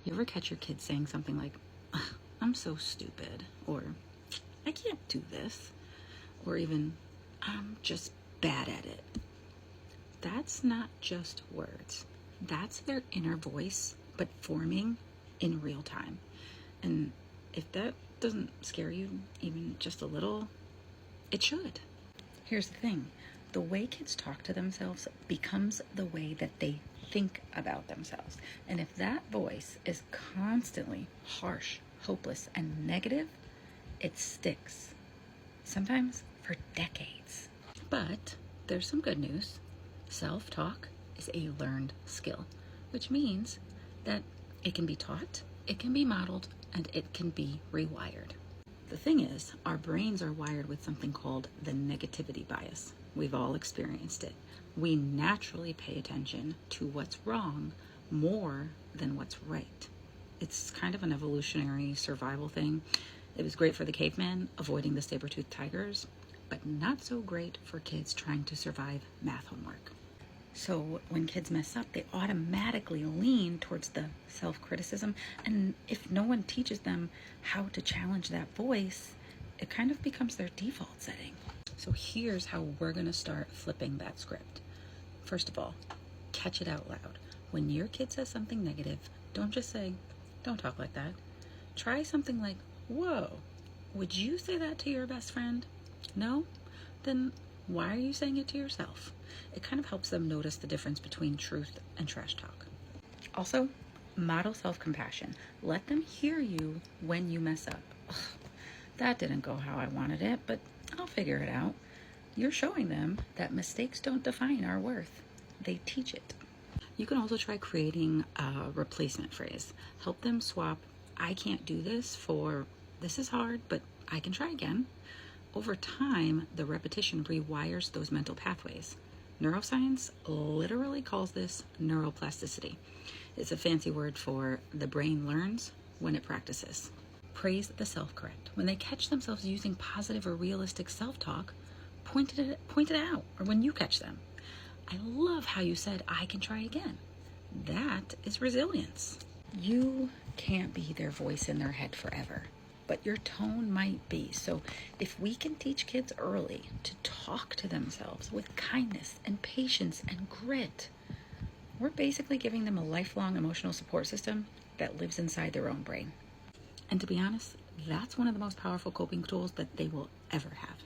You ever catch your kids saying something like, "Ugh, I'm so stupid," or "I can't do this," or even "I'm just bad at it"? That's not just words. That's their inner voice, but forming in real time. And if that doesn't scare you even just a little, it should. Here's the thing. The way kids talk to themselves becomes the way that they think about themselves. And if that voice is constantly harsh, hopeless, and negative, it sticks. Sometimes for decades. But there's some good news. Self-talk is a learned skill, which means that it can be taught, it can be modeled, and it can be rewired. The thing is, our brains are wired with something called the negativity bias. We've all experienced it. We naturally pay attention to what's wrong more than what's right. It's kind of an evolutionary survival thing. It was great for the caveman avoiding the saber-toothed tigers, but not so great for kids trying to survive math homework. So when kids mess up, they automatically lean towards the self-criticism. And if no one teaches them how to challenge that voice, it kind of becomes their default setting. So here's how we're going to start flipping that script. First of all, catch it out loud. When your kid says something negative, don't just say, "Don't talk like that." Try something like, "Whoa, would you say that to your best friend?" No? Then why are you saying it to yourself? It kind of helps them notice the difference between truth and trash talk. Also, model self-compassion. Let them hear you when you mess up. "Ugh, that didn't go how I wanted it, but I'll figure it out." You're showing them that mistakes don't define our worth. They teach it. You can also try creating a replacement phrase. Help them swap "I can't do this" for "This is hard, but I can try again." Over time, the repetition rewires those mental pathways. Neuroscience literally calls this neuroplasticity. It's a fancy word for the brain learns when it practices. Praise the self-correct. When they catch themselves using positive or realistic self-talk, point it out, or when you catch them. "I love how you said I can try again." That is resilience. You can't be their voice in their head forever, but your tone might be. So if we can teach kids early to talk to themselves with kindness and patience and grit, we're basically giving them a lifelong emotional support system that lives inside their own brain. And to be honest, that's one of the most powerful coping tools that they will ever have.